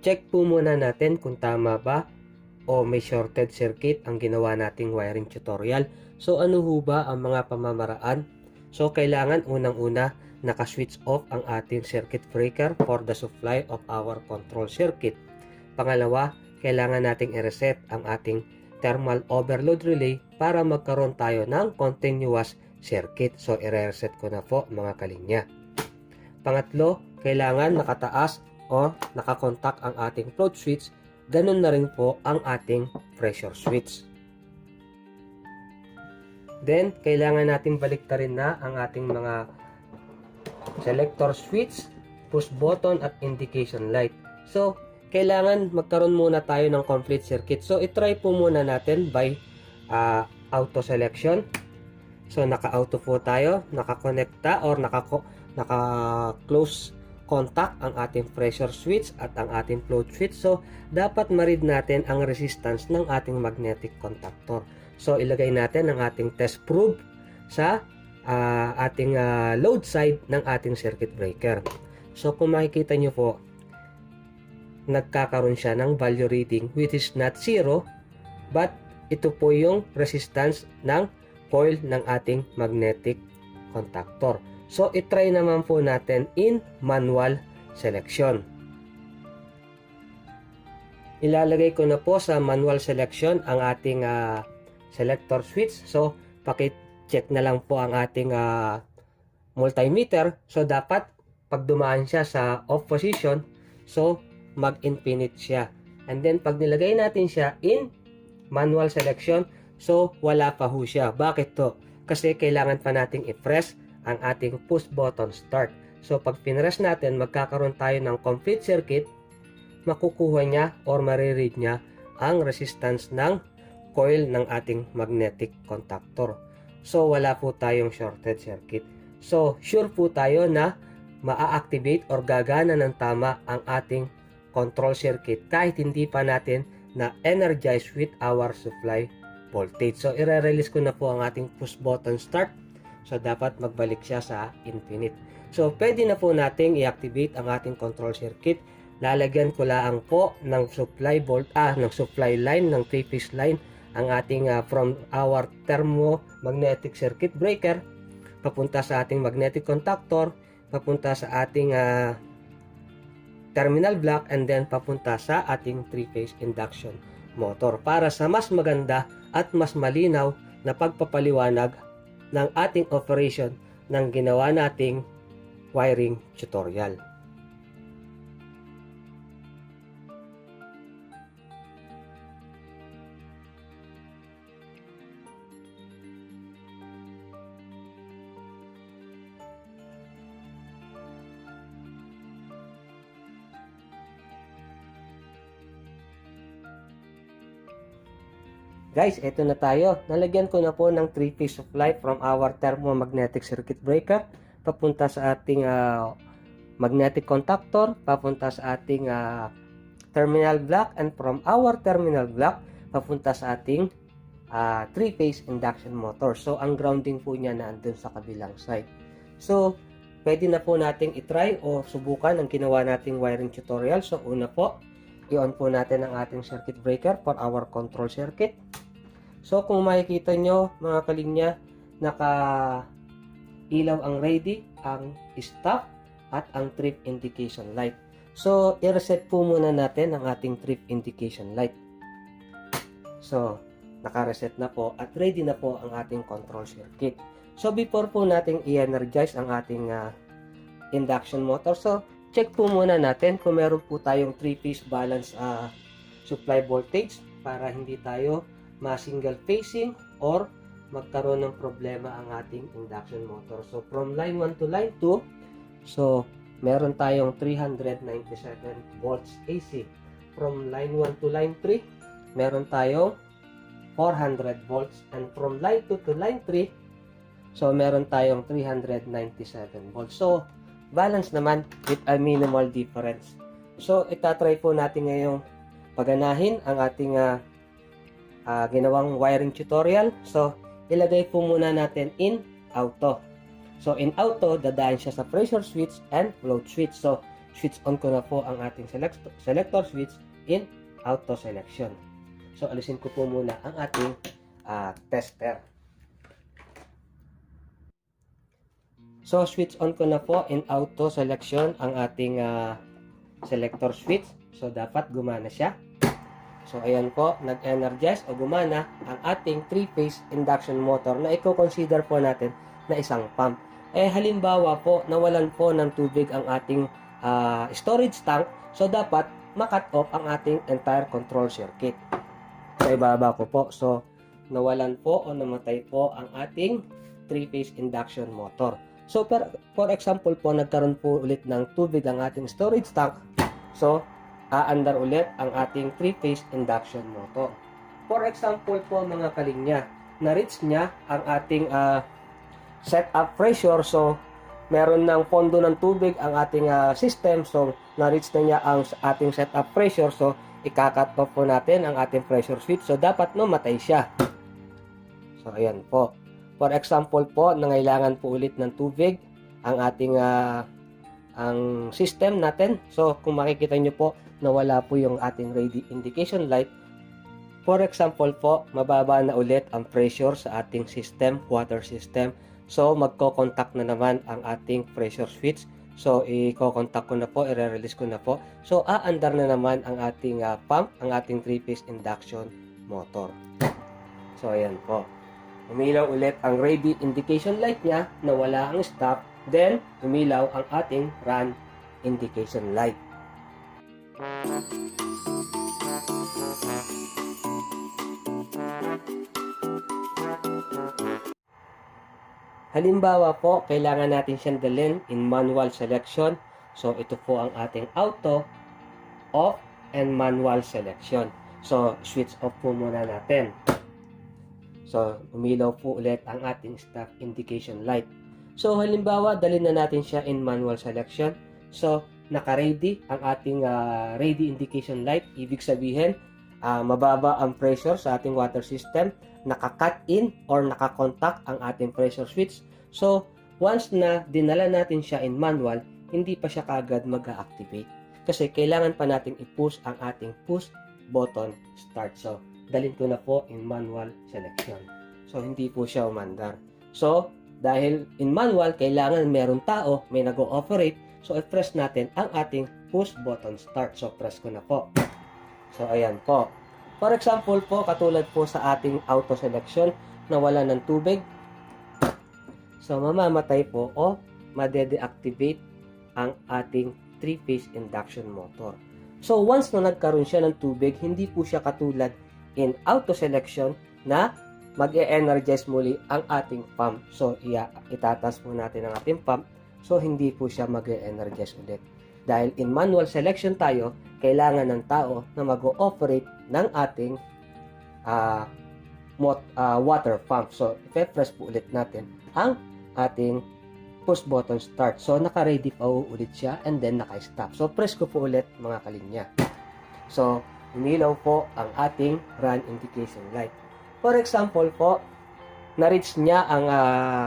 check po muna natin kung tama ba o may shorted circuit ang ginawa nating wiring tutorial. So ano ho ba ang mga pamamaraan? So kailangan unang-una naka-switch off ang ating circuit breaker for the supply of our control circuit. Pangalawa, kailangan nating i-reset ang ating thermal overload relay para magkaroon tayo ng continuous circuit. So i-reset ko na po mga kalinya. Pangatlo, kailangan nakataas o nakakontak ang ating float switch. Ganun na rin po ang ating pressure switch. Then, kailangan natin baliktarin na ang ating mga selector switch, push button at indication light. So, kailangan magkaroon muna tayo ng complete circuit. So, itry po muna natin by auto selection. So, naka-auto po tayo, nakakonekta or naka-close contact ang ating pressure switch at ang ating float switch. So, dapat ma-read natin ang resistance ng ating magnetic contactor. So, ilagay natin ang ating test probe sa ating load side ng ating circuit breaker. So, kung makikita nyo po, nagkakaroon siya ng value reading which is not 0, but ito po yung resistance ng coil ng ating magnetic contactor. So, itry naman po natin in manual selection. Ilalagay ko na po sa manual selection ang ating selector switch. So, paki-check na lang po ang ating multimeter. So, dapat pag dumaan siya sa off position, so, mag-infinite siya. And then, pag nilagay natin siya in manual selection, so, wala pa ho siya. Bakit to? Kasi kailangan pa nating i-press ang ating push button start. So, pag pinress natin, magkakaroon tayo ng complete circuit, makukuha niya or mariread niya ang resistance ng coil ng ating magnetic contactor. So, wala po tayong shorted circuit. So, sure po tayo na maa-activate or gagana ng tama ang ating control circuit kahit hindi pa natin na energize with our supply voltage. So, i-release ko na po ang ating push button start. So, dapat magbalik siya sa infinite. So, pwede na po nating i-activate ang ating control circuit. Lalagyan ko lang po ng supply line, ng 3-phase line, ang ating from our thermomagnetic circuit breaker, papunta sa ating magnetic contactor, papunta sa ating terminal block, and then papunta sa ating 3-phase induction motor para sa mas maganda at mas malinaw na pagpapaliwanag ng ating operation ng ginawa nating wiring tutorial. Guys, eto na tayo. Nalagyan ko na po ng 3-phase supply from our thermomagnetic circuit breaker papunta sa ating magnetic contactor, papunta sa ating terminal block, and from our terminal block papunta sa ating 3-phase induction motor. So, ang grounding po niya na andun sa kabilang side. So, pwede na po nating itry o subukan ang ginawa nating wiring tutorial. So, una po, i-on po natin ang ating circuit breaker for our control circuit. So, kung makikita nyo, mga kalinya, naka-ilaw ang ready, ang stop, at ang trip indication light. So, i-reset po muna natin ang ating trip indication light. So, naka-reset na po at ready na po ang ating control circuit. So, before po natin i-energize ang ating induction motor, so, check po muna natin kung meron po tayong 3-phase balance supply voltage para hindi tayo ma-single phasing or magkaroon ng problema ang ating induction motor. So, from line 1 to line 2, so, meron tayong 397 volts AC. From line 1 to line 3, meron tayong 400 volts. And from line 2 to line 3, so, meron tayong 397 volts. So, balance naman with a minimal difference. So, itatry po natin ngayong paganahin ang ating ginawang wiring tutorial. So, ilagay po muna natin in auto. So, in auto, dadaan siya sa pressure switch and float switch. So, switch on ko na po ang ating selector switch in auto selection. So, alisin ko po muna ang ating tester. So, switch on ko na po in auto selection ang ating selector switch. So, dapat gumana siya. So, ayan po, nag-energize o gumana ang ating 3-phase induction motor na i-consider po natin na isang pump. Halimbawa po, nawalan po ng tubig ang ating storage tank. So, dapat makat off ang ating entire control circuit. Sa ibaba ko po. So, nawalan po o namatay po ang ating 3-phase induction motor. So, for example po, nagkaroon po ulit ng tubig ang ating storage tank. So, aandar ulit ang ating 3-phase induction motor. For example po mga kalinya, na-reach niya ang ating setup pressure. So, meron ng pondo ng tubig ang ating system. So, na-reach na niya ang ating setup pressure. So, ika-cut off po natin ang ating pressure switch. So, dapat matay siya. So, ayan po. For example po, nangailangan po ulit ng tubig ang ating ang system natin. So, kung makikita nyo po, nawala po yung ating ready indication light. For example po, mababa na ulit ang pressure sa ating system, water system. So, magko-contact na naman ang ating pressure switch. So, i-contact ko na po, i-release ko na po. So, aandar na naman ang ating pump, ang ating 3-phase induction motor. So, ayan po. Umilaw ulit ang ready indication light niya, nawala ang stop. Then, umilaw ang ating run indication light. Halimbawa po, kailangan natin siyang dalhin in manual selection. So, ito po ang ating auto, off, and manual selection. So, switch off po muna natin. So, umilaw po ulit ang ating stop indication light. So, halimbawa, dalhin na natin siya in manual selection. So, naka-ready ang ating ready indication light. Ibig sabihin, mababa ang pressure sa ating water system, naka-cut in or naka-contact ang ating pressure switch. So, once na dinala natin siya in manual, hindi pa siya kagad mag-activate. Kasi kailangan pa nating i-push ang ating push button start. So, dalhin ko na po in manual selection. So, hindi po siya umandar. So, dahil in manual, kailangan meron tao, may nag-ooperate. So, i-press natin ang ating push button start. So, press ko na po. So, ayan po. For example po, katulad po sa ating auto selection na wala ng tubig. So, mamamatay po o made-deactivate ang ating 3-phase induction motor. So, once na nagkaroon siya ng tubig, hindi po siya katulad in auto selection na mag-e-energize muli ang ating pump. So, itatas po natin ang ating pump. So, hindi po siya mag-e-energize ulit. Dahil in manual selection tayo, kailangan ng tao na mag-ooperate ng ating water pump. So, i-press po ulit natin ang ating push button start. So, naka-ready pa ulit siya and then naka-stop. So, press ko po ulit mga kalinya. So, umilaw po ang ating run indication light. For example po, na-reach niya ang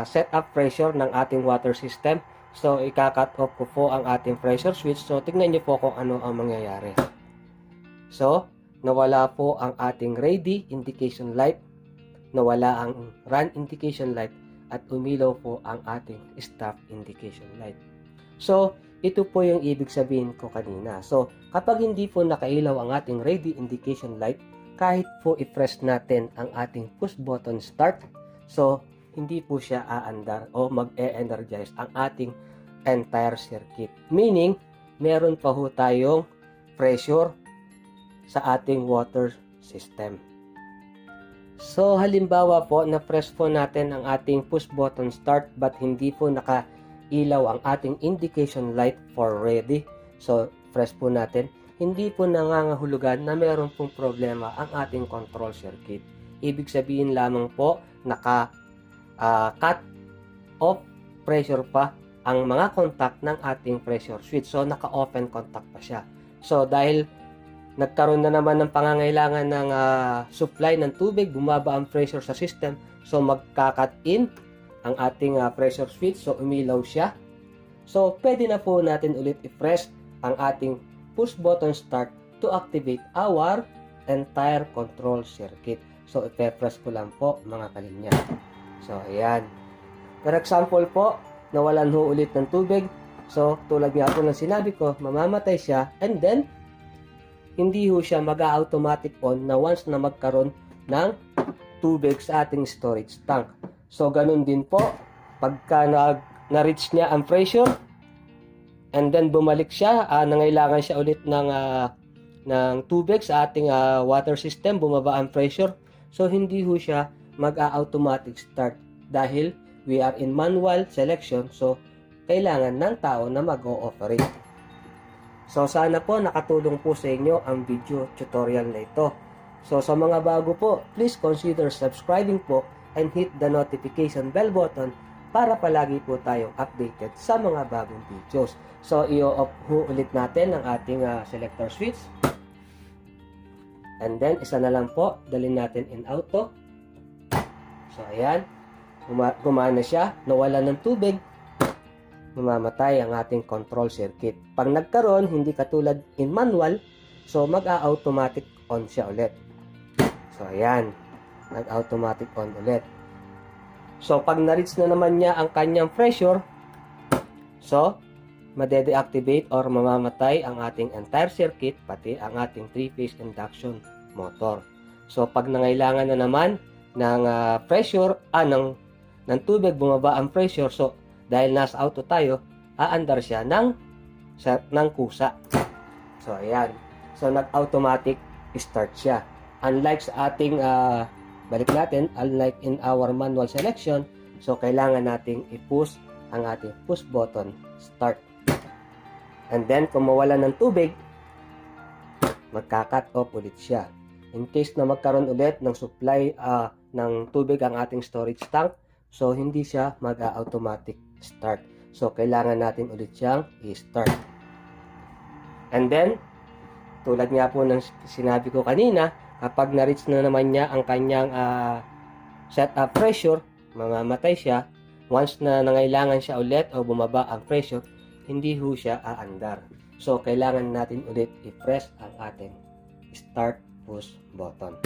setup pressure ng ating water system. So, ika-cut off ko po ang ating pressure switch. So, tignan niyo po kung ano ang mangyayari. So, nawala po ang ating ready indication light, nawala ang run indication light, at umilaw po ang ating stop indication light. So, ito po yung ibig sabihin ko kanina. So, kapag hindi po nakailaw ang ating ready indication light, kahit po i-press natin ang ating push button start, so, hindi po siya aandar o mag-e-energize ang ating entire circuit. Meaning, meron pa ho tayong pressure sa ating water system. So, halimbawa po, na-press po natin ang ating push button start but hindi po nakailaw ang ating indication light for ready. So, press po natin. Hindi po nangangahulugan na meron pong problema ang ating control circuit. Ibig sabihin lamang po, cut off pressure pa ang mga contact ng ating pressure switch. So, naka-open contact pa siya. So, dahil nagkaroon na naman ng pangangailangan ng supply ng tubig, bumaba ang pressure sa system. So, magka-cut in ang ating pressure switch. So, umilaw siya. So, pwede na po natin ulit i-press ang ating push button start to activate our entire control circuit. So, ipe-press ko lang po mga kalinya. So, ayan. For example po, nawalan ho ulit ng tubig. So, tulad nga po ng sinabi ko, mamamatay siya and then, hindi ho siya mag-automatic on na once na magkaroon ng tubig sa ating storage tank. So, ganun din po, pagka na-reach niya ang pressure, and then bumalik siya, nangailangan siya ulit ng tubig sa ating water system, bumaba ang pressure. So, hindi ho siya mag-automatic start dahil we are in manual selection. So, kailangan ng tao na mag-o-operate. So, sana po nakatulong po sa inyo ang video tutorial na ito. So, sa mga bago po, please consider subscribing po and hit the notification bell button para palagi po tayong updated sa mga bagong videos. So, i-off ho ulit natin ang ating selector switch. And then, isa na lang po, dalhin natin in auto. So, ayan. Gumana siya. Nawala ng tubig. Mamamatay ang ating control circuit. Pag nagkaroon, hindi katulad in manual, so mag-automatic on siya ulit. So, ayan. Nag-automatic on ulit. So, pag na-reach na naman niya ang kanyang pressure, so, made-deactivate or mamamatay ang ating entire circuit, pati ang ating 3-phase induction motor. So, pag nangailangan na naman ng pressure, ng tubig, bumaba ang pressure, so, dahil nasa auto tayo, aandar siya ng kusa. So, ayan. So, nag-automatic start siya. Unlike sa ating, balik natin, unlike in our manual selection, so, kailangan nating i-push ang ating push button start. And then, kung mawala ng tubig, magka-cut off ulit siya. In case na magkaroon ulit ng supply ng tubig ang ating storage tank, so hindi siya mag-automatic start. So, kailangan natin ulit siyang i-start. And then, tulad nga po ng sinabi ko kanina, kapag na-reach na naman niya ang kanyang setup pressure, mamamatay siya. Once na nangailangan siya ulit o bumaba ang pressure, hindi ho siya aandar. So, kailangan natin ulit i-press ang ating start push button.